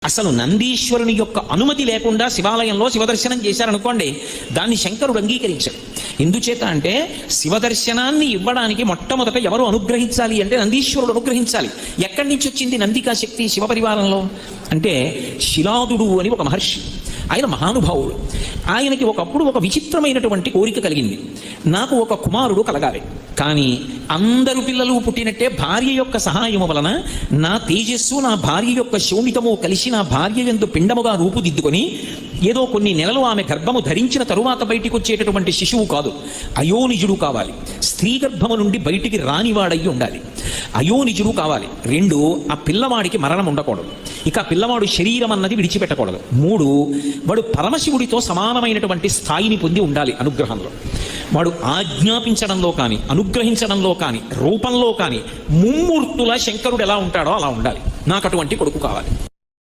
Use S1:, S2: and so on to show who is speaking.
S1: అసలు నందీశ్వరుని యొక్క అనుమతి లేకుండా శివాలయంలో శివదర్శనం చేశారనుకోండి, దాన్ని శంకరుడు అంగీకరించాడు. ఎందుచేత అంటే శివదర్శనాన్ని ఇవ్వడానికి మొట్టమొదట ఎవరు అనుగ్రహించాలి అంటే నందీశ్వరుడు అనుగ్రహించాలి. ఎక్కడి నుంచి వచ్చింది నందికా శక్తి శివపరివారంలో అంటే శిలాదుడు అని ఒక మహర్షి, ఆయన మహానుభావుడు. ఆయనకి ఒకప్పుడు ఒక విచిత్రమైనటువంటి కోరిక కలిగింది, నాకు ఒక కుమారుడు కలగాలి, కానీ అందరు పిల్లలు పుట్టినట్టే భార్య యొక్క సహాయము వలన నా తేజస్సు నా భార్య యొక్క శోణితము కలిసి నా భార్య యందు పిండముగా రూపుదిద్దుకొని ఏదో కొన్ని నెలలు ఆమె గర్భము ధరించిన తరువాత బయటికి వచ్చేటటువంటి శిశువు కాదు, అయోనిజుడు కావాలి. స్త్రీ గర్భము నుండి బయటికి రానివాడయ్యి ఉండాలి, అయోనిజుడు కావాలి. 2, ఆ పిల్లవాడికి మరణం ఉండకూడదు, ఇక పిల్లవాడు శరీరం అన్నది విడిచిపెట్టకూడదు. 3, వాడు పరమశివుడితో సమానమైనటువంటి స్థాయిని పొంది ఉండాలి అనుగ్రహంలో. వాడు ఆజ్ఞాపించడంలో కానీ అనుగ్రహించడంలో కానీ రూపంలో కానీ ముమ్మూర్తుల శంకరుడు ఎలా ఉంటాడో అలా ఉండాలి. నాకు అటువంటి కొడుకు కావాలి.